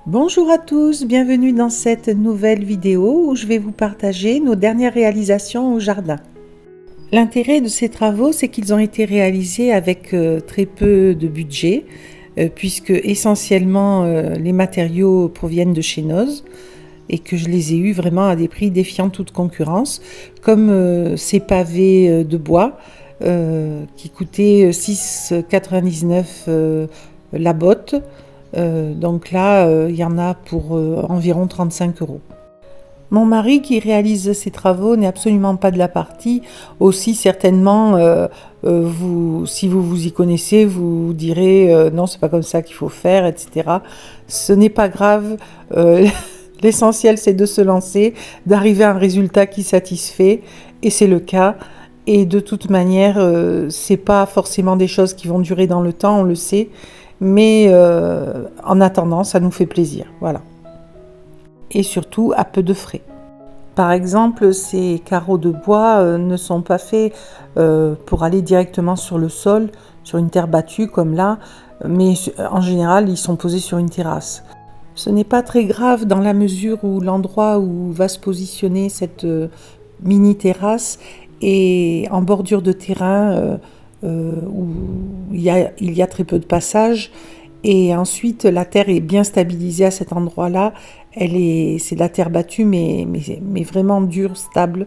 Bonjour à tous, bienvenue dans cette nouvelle vidéo où je vais vous partager nos dernières réalisations au jardin. L'intérêt de ces travaux, c'est qu'ils ont été réalisés avec très peu de budget, puisque essentiellement les matériaux proviennent de chez Noz et que je les ai eus vraiment à des prix défiant toute concurrence, comme ces pavés de bois qui coûtaient 6,99 la botte. Donc là, il y en a pour environ 35 euros. Mon mari qui réalise ces travaux n'est absolument pas de la partie. Aussi certainement, si vous vous y connaissez, vous direz non, c'est pas comme ça qu'il faut faire, etc. Ce n'est pas grave. L'essentiel, c'est de se lancer, d'arriver à un résultat qui satisfait, et c'est le cas. Et de toute manière, c'est pas forcément des choses qui vont durer dans le temps, on le sait. Mais en attendant, ça nous fait plaisir, voilà. Et surtout à peu de frais. Par exemple, ces carreaux de bois ne sont pas faits pour aller directement sur le sol, sur une terre battue comme là, mais en général, ils sont posés sur une terrasse. Ce n'est pas très grave dans la mesure où l'endroit où va se positionner cette mini terrasse est en bordure de terrain où il y a très peu de passage, et ensuite la terre est bien stabilisée à cet endroit-là. C'est de la terre battue mais vraiment dure, stable,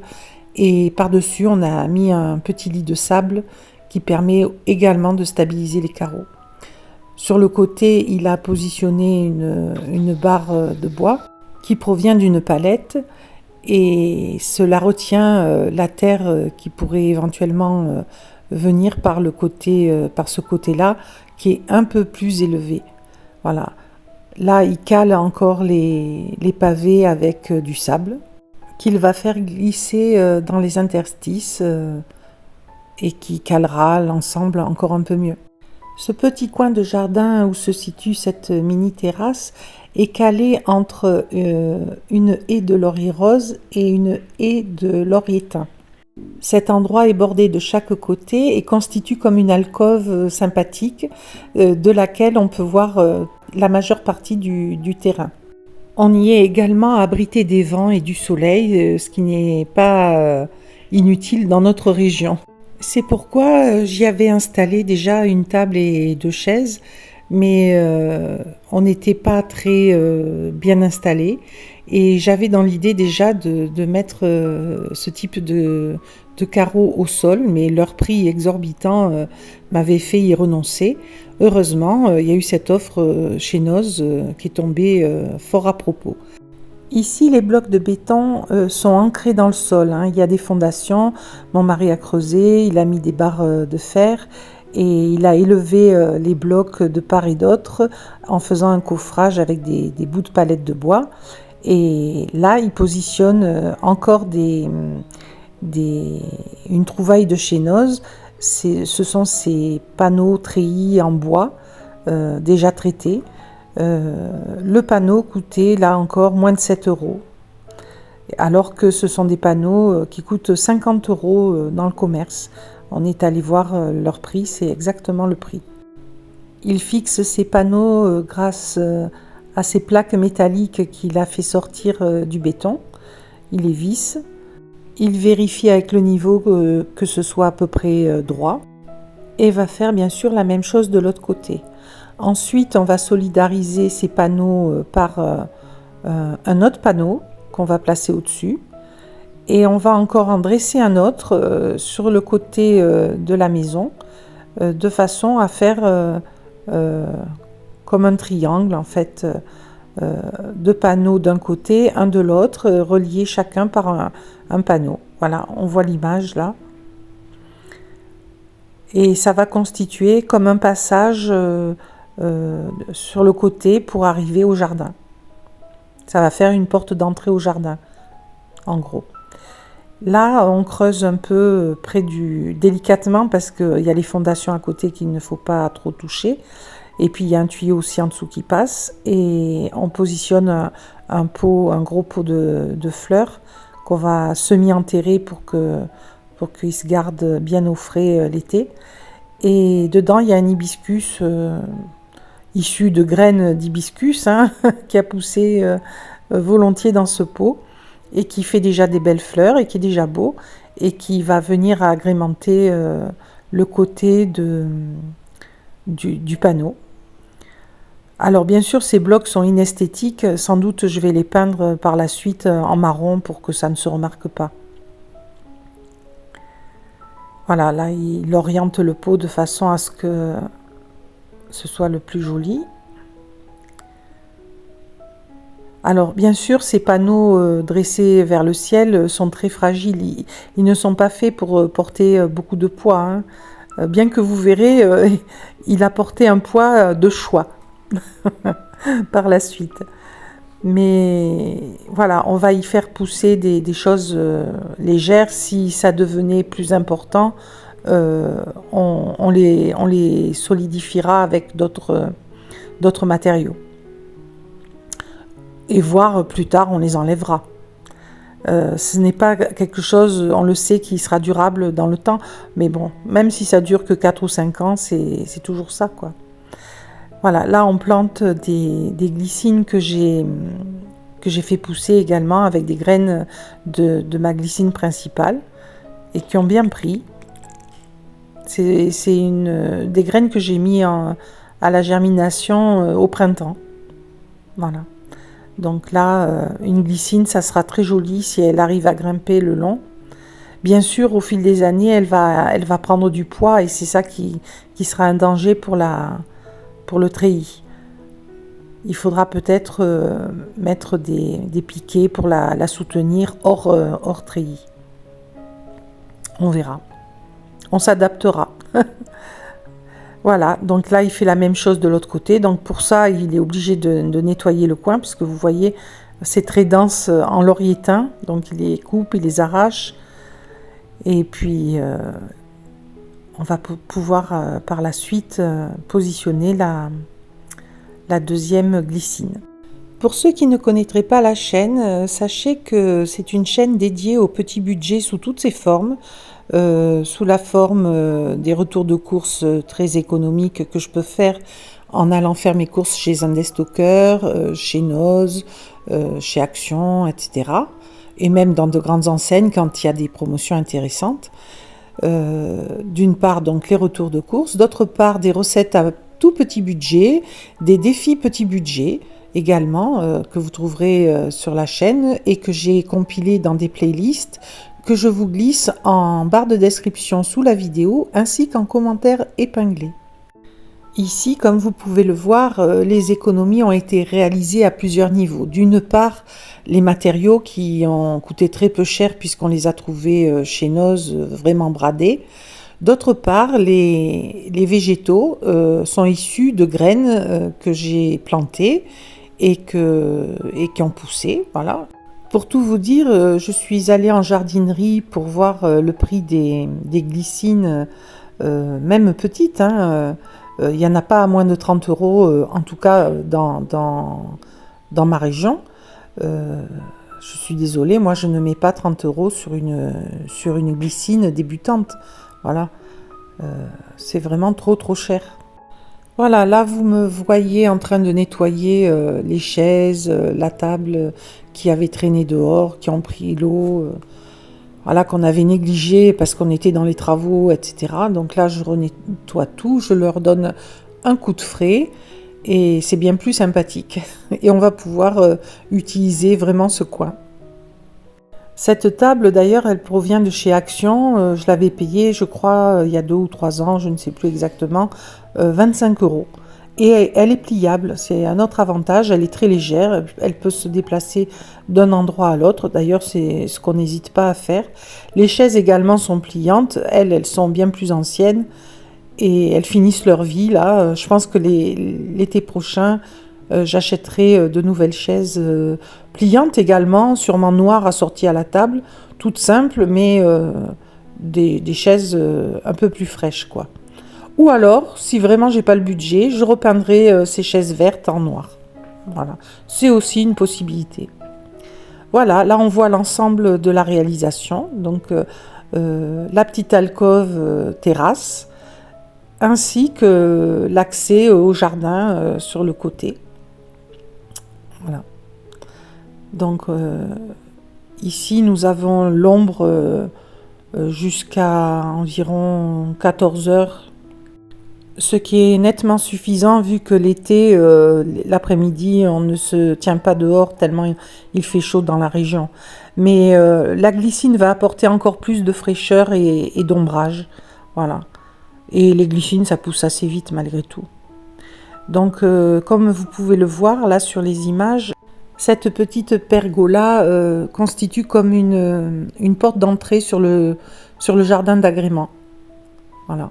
et par-dessus on a mis un petit lit de sable qui permet également de stabiliser les carreaux. Sur le côté, il a positionné une barre de bois qui provient d'une palette, et cela retient la terre qui pourrait éventuellement venir par ce côté-là, qui est un peu plus élevé. Voilà. Là, il cale encore les pavés avec du sable qu'il va faire glisser dans les interstices et qui calera l'ensemble encore un peu mieux. Ce petit coin de jardin où se situe cette mini terrasse est calé entre une haie de laurier rose et une haie de laurier thym. Cet endroit est bordé de chaque côté et constitue comme une alcôve sympathique de laquelle on peut voir la majeure partie du terrain. On y est également abrité des vents et du soleil, ce qui n'est pas inutile dans notre région. C'est pourquoi j'y avais installé déjà une table et 2 chaises, mais on n'était pas très bien installé, et j'avais dans l'idée déjà de mettre ce type de carreaux au sol, mais leur prix exorbitant m'avait fait y renoncer. Heureusement, il y a eu cette offre chez Noz qui est tombée fort à propos. Ici, les blocs de béton sont ancrés dans le sol. Il y a des fondations. Mon mari a creusé, il a mis des barres de fer et il a élevé les blocs de part et d'autre en faisant un coffrage avec des bouts de palettes de bois. Et là, il positionne encore une trouvaille de chez Noz. Ce sont ces panneaux treillis en bois déjà traités. Le panneau coûtait là encore moins de 7 euros, alors que ce sont des panneaux qui coûtent 50 euros dans le commerce. On est allé voir leur prix, c'est exactement le prix. Il fixe ces panneaux grâce à ces plaques métalliques qu'il a fait sortir du béton. Il les visse, il vérifie avec le niveau que ce soit à peu près droit, et va faire bien sûr la même chose de l'autre côté. Ensuite, on va solidariser ces panneaux par un autre panneau qu'on va placer au-dessus, et on va encore en dresser un autre sur le côté de la maison, de façon à faire comme un triangle en fait, 2 panneaux d'un côté, un de l'autre, reliés chacun par un panneau. Voilà, on voit l'image là. Et ça va constituer comme un passage sur le côté pour arriver au jardin. Ça va faire une porte d'entrée au jardin, en gros. Là, on creuse un peu délicatement, parce qu'il y a les fondations à côté qu'il ne faut pas trop toucher. Et puis, il y a un tuyau aussi en dessous qui passe. Et on positionne un gros pot de fleurs qu'on va semi-enterrer pour qu'il se garde bien au frais l'été. Et dedans, il y a un hibiscus issu de graines d'hibiscus, hein, qui a poussé volontiers dans ce pot et qui fait déjà des belles fleurs et qui est déjà beau et qui va venir agrémenter le côté du panneau. Alors bien sûr, ces blocs sont inesthétiques, sans doute je vais les peindre par la suite en marron pour que ça ne se remarque pas. Voilà, là il oriente le pot de façon à ce que ce soit le plus joli. Alors bien sûr, ces panneaux dressés vers le ciel sont très fragiles, ils ne sont pas faits pour porter beaucoup de poids, hein. Bien que vous verrez, il a porté un poids de choix par la suite. Mais voilà, on va y faire pousser des choses légères. Si ça devenait plus important, on les solidifiera avec d'autres matériaux. Et voire plus tard, on les enlèvera. Ce n'est pas quelque chose, on le sait, qui sera durable dans le temps. Mais bon, même si ça dure que 4 ou 5 ans, c'est toujours ça, quoi. Voilà, là on plante des glycines que j'ai fait pousser également avec des graines de ma glycine principale et qui ont bien pris. C'est des graines que j'ai mis à la germination au printemps. Voilà. Donc là, une glycine, ça sera très joli si elle arrive à grimper le long. Bien sûr, au fil des années, elle va prendre du poids et c'est ça qui sera un danger pour le treillis. Il faudra peut-être mettre des piquets pour la soutenir hors treillis. On verra. On s'adaptera. Voilà, donc là il fait la même chose de l'autre côté. Donc pour ça, il est obligé de nettoyer le coin, puisque vous voyez, c'est très dense en laurier teint. Donc il les coupe, il les arrache. Et puis on va pouvoir par la suite positionner la deuxième glycine. Pour ceux qui ne connaîtraient pas la chaîne, sachez que c'est une chaîne dédiée au petit budget sous toutes ses formes, sous la forme des retours de courses très économiques que je peux faire en allant faire mes courses chez un déstockeur, chez Noz, chez Action, etc. Et même dans de grandes enseignes quand il y a des promotions intéressantes. D'une part, donc les retours de courses, d'autre part, des recettes à tout petit budget, des défis petit budget également que vous trouverez sur la chaîne et que j'ai compilé dans des playlists que je vous glisse en barre de description sous la vidéo ainsi qu'en commentaire épinglé. Ici, comme vous pouvez le voir, les économies ont été réalisées à plusieurs niveaux. D'une part, les matériaux qui ont coûté très peu cher puisqu'on les a trouvés chez Noz vraiment bradés. D'autre part, les végétaux sont issus de graines que j'ai plantées et qui ont poussé. Voilà. Pour tout vous dire, je suis allée en jardinerie pour voir le prix des glycines, même petites, hein. Il n'y en a pas à moins de 30 €, en tout cas dans ma région. Je suis désolée, moi je ne mets pas 30 € sur une glycine débutante. Voilà, c'est vraiment trop cher. Voilà, là vous me voyez en train de nettoyer les chaises, la table qui avait traîné dehors, qui ont pris l'eau. Voilà, qu'on avait négligé parce qu'on était dans les travaux, etc. Donc là, je renettoie tout, je leur donne un coup de frais et c'est bien plus sympathique. Et on va pouvoir utiliser vraiment ce coin. Cette table, d'ailleurs, elle provient de chez Action. Je l'avais payée, je crois, il y a 2 ou 3 ans, je ne sais plus exactement, 25 €. Et elle est pliable, c'est un autre avantage, elle est très légère, elle peut se déplacer d'un endroit à l'autre, d'ailleurs c'est ce qu'on n'hésite pas à faire. Les chaises également sont pliantes, elles sont bien plus anciennes et elles finissent leur vie là. Je pense que l'été prochain, j'achèterai de nouvelles chaises pliantes également, sûrement noires assorties à la table, toutes simples mais des chaises un peu plus fraîches quoi. Ou alors, si vraiment j'ai pas le budget, je repeindrai ces chaises vertes en noir. Voilà, c'est aussi une possibilité. Voilà, là on voit l'ensemble de la réalisation. Donc la petite alcôve terrasse, ainsi que l'accès au jardin sur le côté. Voilà. Donc ici nous avons l'ombre jusqu'à environ 14 heures, ce qui est nettement suffisant vu que l'été, l'après-midi, on ne se tient pas dehors tellement il fait chaud dans la région. Mais la glycine va apporter encore plus de fraîcheur et d'ombrage. Voilà. Et les glycines, ça pousse assez vite malgré tout. Donc, comme vous pouvez le voir là sur les images, cette petite pergola constitue comme une porte d'entrée sur le jardin d'agrément. Voilà.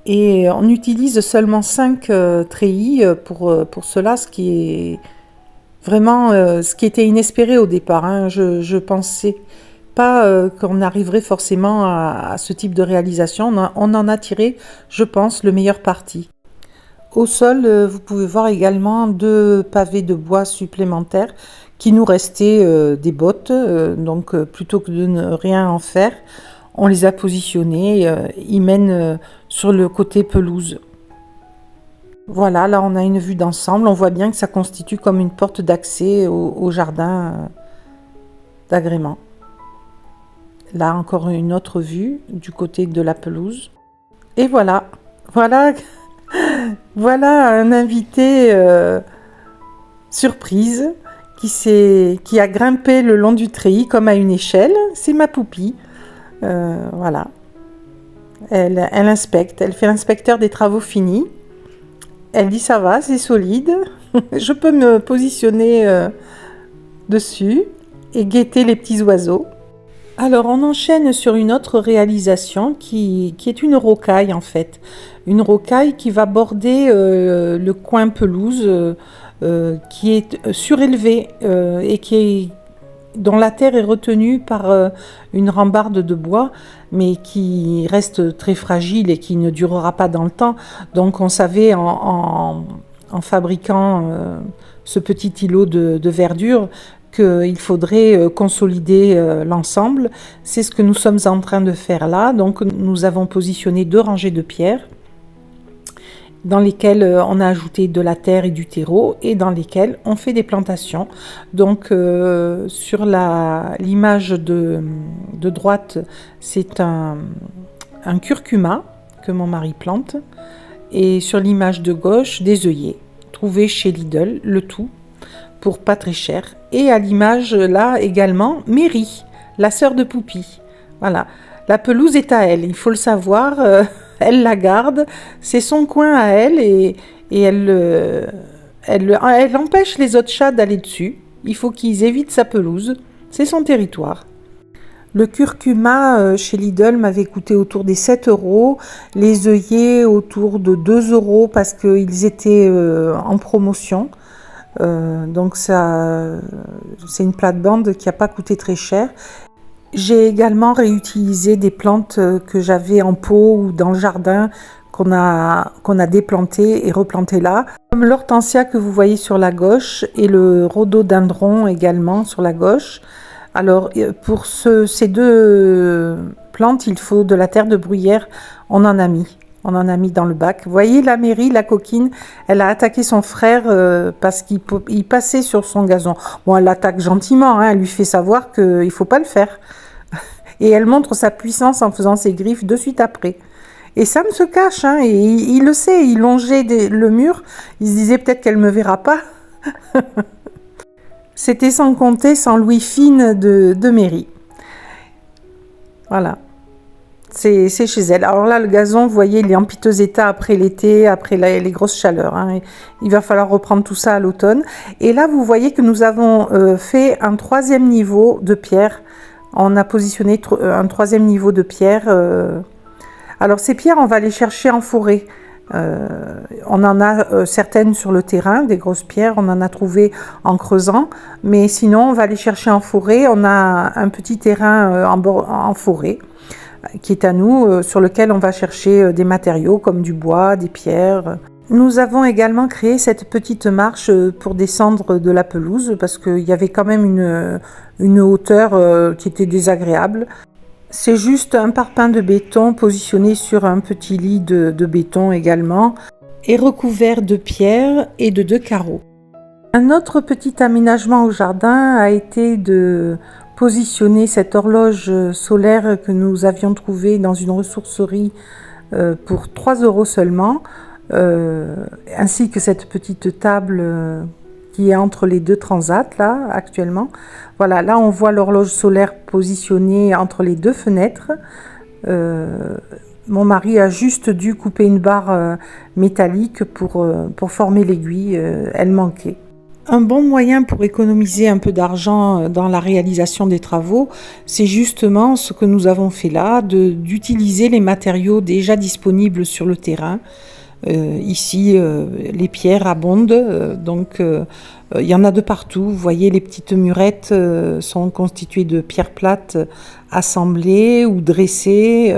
Et on utilise seulement 5 treillis pour cela, ce qui est vraiment ce qui était inespéré au départ. Hein. Je pensais pas qu'on arriverait forcément à ce type de réalisation. On en a tiré, je pense, le meilleur parti. Au sol, vous pouvez voir également 2 pavés de bois supplémentaires qui nous restaient des bottes. Donc, plutôt que de ne rien en faire, on les a positionnés. Ils mènent sur le côté pelouse. Voilà, là on a une vue d'ensemble. On voit bien que ça constitue comme une porte d'accès au jardin d'agrément. Là encore une autre vue du côté de la pelouse. Et voilà, voilà un invité surprise qui a grimpé le long du treillis comme à une échelle. C'est ma poupie. Voilà. Elle inspecte, elle fait l'inspecteur des travaux finis. Elle dit ça va, c'est solide. Je peux me positionner dessus et guetter les petits oiseaux. Alors on enchaîne sur une autre réalisation qui est une rocaille en fait. Une rocaille qui va border le coin pelouse qui est surélevé et dont la terre est retenue par une rambarde de bois, mais qui reste très fragile et qui ne durera pas dans le temps. Donc on savait en fabriquant ce petit îlot de verdure qu'il faudrait consolider l'ensemble. C'est ce que nous sommes en train de faire là. Donc nous avons positionné 2 rangées de pierres dans lesquelles on a ajouté de la terre et du terreau et dans lesquelles on fait des plantations. Donc sur l'image de droite, c'est un curcuma que mon mari plante, et sur l'image de gauche, des œillets trouvés chez Lidl, le tout pour pas très cher. Et à l'image là également, Mary, la sœur de Poupie. Voilà, la pelouse est à elle, il faut le savoir. Elle la garde, c'est son coin à elle et elle empêche les autres chats d'aller dessus. Il faut qu'ils évitent sa pelouse, c'est son territoire. Le curcuma chez Lidl m'avait coûté autour des 7 €, les œillets autour de 2 € parce qu'ils étaient en promotion. Donc ça, c'est une plate-bande qui n'a pas coûté très cher. J'ai également réutilisé des plantes que j'avais en pot ou dans le jardin qu'on a déplantées et replantées là, comme l'hortensia que vous voyez sur la gauche et le rhododendron également sur la gauche. Alors pour ces 2 plantes, il faut de la terre de bruyère. On en a mis dans le bac. Vous voyez la Mary, la coquine, elle a attaqué son frère parce qu'il passait sur son gazon. Bon, elle l'attaque gentiment, hein, elle lui fait savoir qu'il ne faut pas le faire. Et elle montre sa puissance en faisant ses griffes de suite après. Et Sam se cache, hein, et il le sait, il longeait le mur, il se disait peut-être qu'elle ne me verra pas. C'était sans compter sans Louis fine de Mary. Voilà. C'est chez elle. Alors là, le gazon, vous voyez, il est en piteux état après l'été, après les grosses chaleurs. Hein. Il va falloir reprendre tout ça à l'automne. Et là, vous voyez que nous avons fait un 3e niveau de pierre. On a positionné un 3e niveau de pierre. Alors ces pierres, on va les chercher en forêt. On en a certaines sur le terrain, des grosses pierres, on en a trouvé en creusant. Mais sinon, on va les chercher en forêt. On a un petit terrain en forêt qui est à nous, sur lequel on va chercher des matériaux comme du bois, des pierres. Nous avons également créé cette petite marche pour descendre de la pelouse parce qu'il y avait quand même une hauteur qui était désagréable. C'est juste un parpaing de béton positionné sur un petit lit de béton également et recouvert de pierres et de 2 carreaux. Un autre petit aménagement au jardin a été de positionner cette horloge solaire que nous avions trouvée dans une ressourcerie pour 3 € seulement, ainsi que cette petite table qui est entre les 2 transats là actuellement. Voilà, là on voit l'horloge solaire positionnée entre les 2 fenêtres. Mon mari a juste dû couper une barre métallique pour former l'aiguille, elle manquait. Un bon moyen pour économiser un peu d'argent dans la réalisation des travaux, c'est justement ce que nous avons fait là, d'utiliser les matériaux déjà disponibles sur le terrain. Ici, les pierres abondent, donc il y en a de partout. Vous voyez, les petites murettes sont constituées de pierres plates assemblées ou dressées.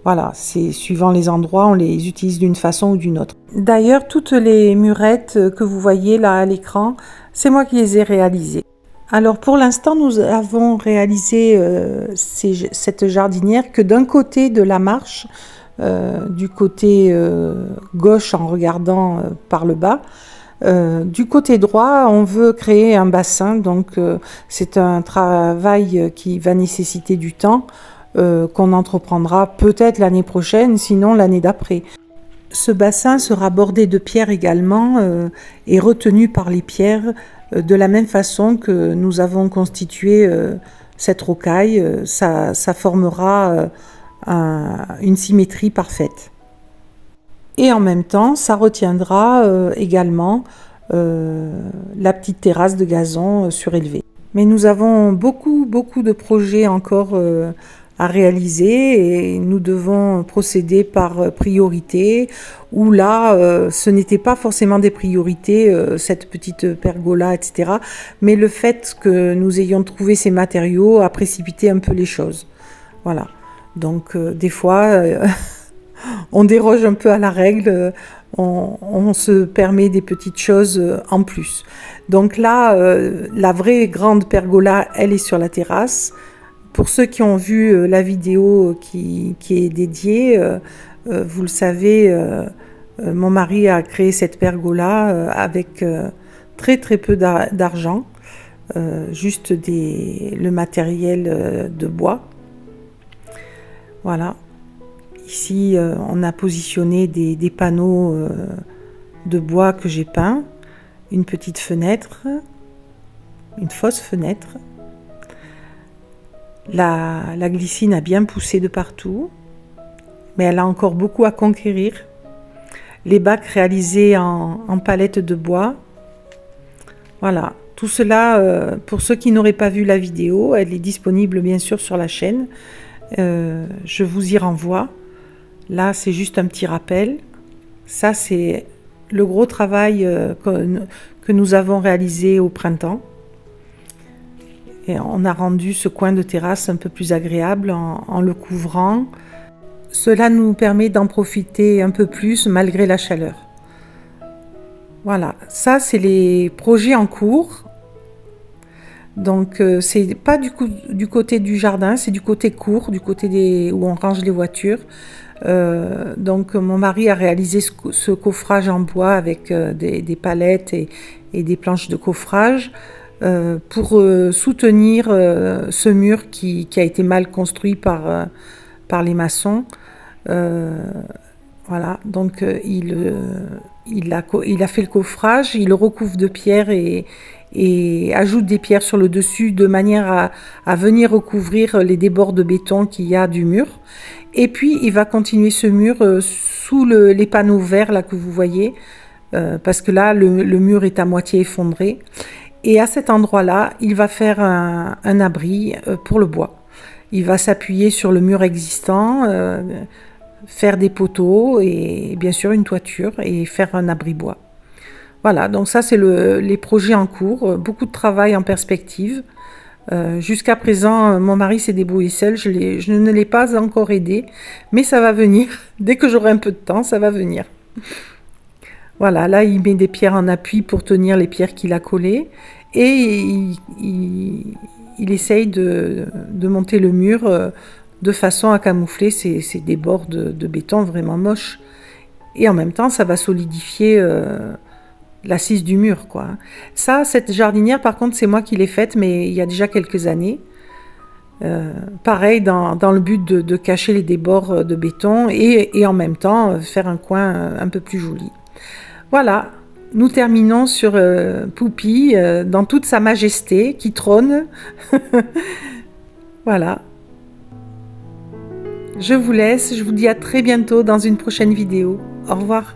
Voilà, c'est suivant les endroits, on les utilise d'une façon ou d'une autre. D'ailleurs, toutes les murettes que vous voyez là à l'écran, c'est moi qui les ai réalisées. Alors pour l'instant, nous avons réalisé cette jardinière que d'un côté de la marche, du côté gauche en regardant par le bas. Du côté droit, on veut créer un bassin, donc c'est un travail qui va nécessiter du temps. Qu'on entreprendra peut-être l'année prochaine, sinon l'année d'après. Ce bassin sera bordé de pierres également et retenu par les pierres de la même façon que nous avons constitué cette rocaille. Ça formera une symétrie parfaite. Et en même temps, ça retiendra également la petite terrasse de gazon surélevée. Mais nous avons beaucoup de projets encore à réaliser et nous devons procéder par priorité, où là, ce n'était pas forcément des priorités, cette petite pergola, etc. Mais le fait que nous ayons trouvé ces matériaux a précipité un peu les choses. Voilà. Donc, des fois, on déroge un peu à la règle, on se permet des petites choses en plus. Donc là, la vraie grande pergola, elle est sur la terrasse. Pour ceux qui ont vu la vidéo qui est dédiée, vous le savez, mon mari a créé cette pergola avec très peu d'argent, juste le matériel de bois. Voilà. Ici, on a positionné des panneaux de bois que j'ai peints, une petite fenêtre, une fausse fenêtre. La glycine a bien poussé de partout, mais elle a encore beaucoup à conquérir. Les bacs réalisés en palettes de bois. Voilà, tout cela, pour ceux qui n'auraient pas vu la vidéo, elle est disponible bien sûr sur la chaîne. Je vous y renvoie. Là, c'est juste un petit rappel. Ça, c'est le gros travail que nous avons réalisé au printemps. Et on a rendu ce coin de terrasse un peu plus agréable en le couvrant. Cela nous permet d'en profiter un peu plus malgré la chaleur. Voilà, ça c'est les projets en cours. Donc c'est pas du côté du jardin, c'est du côté court, du côté où on range les voitures. Donc mon mari a réalisé ce coffrage en bois avec des palettes et des planches de coffrage. Pour soutenir ce mur qui a été mal construit par les maçons. Voilà, donc il a fait le coffrage, il le recouvre de pierres et ajoute des pierres sur le dessus de manière à venir recouvrir les débords de béton qu'il y a du mur. Et puis il va continuer ce mur sous les panneaux verts là que vous voyez, parce que là le mur est à moitié effondré. Et à cet endroit-là, il va faire un abri pour le bois. Il va s'appuyer sur le mur existant, faire des poteaux et bien sûr une toiture et faire un abri bois. Voilà, donc ça c'est les projets en cours, beaucoup de travail en perspective. Jusqu'à présent, mon mari s'est débrouillé seul, je ne l'ai pas encore aidé, mais ça va venir. Dès que j'aurai un peu de temps, ça va venir. Voilà, là il met des pierres en appui pour tenir les pierres qu'il a collées et il essaye de monter le mur de façon à camoufler ces débords de béton vraiment moches. Et en même temps, ça va solidifier l'assise du mur, quoi. Ça, cette jardinière, par contre, c'est moi qui l'ai faite, mais il y a déjà quelques années. Pareil, dans le but de cacher les débords de béton et en même temps faire un coin un peu plus joli. Voilà, nous terminons sur Poupie dans toute sa majesté qui trône. Voilà. Je vous laisse, je vous dis à très bientôt dans une prochaine vidéo. Au revoir.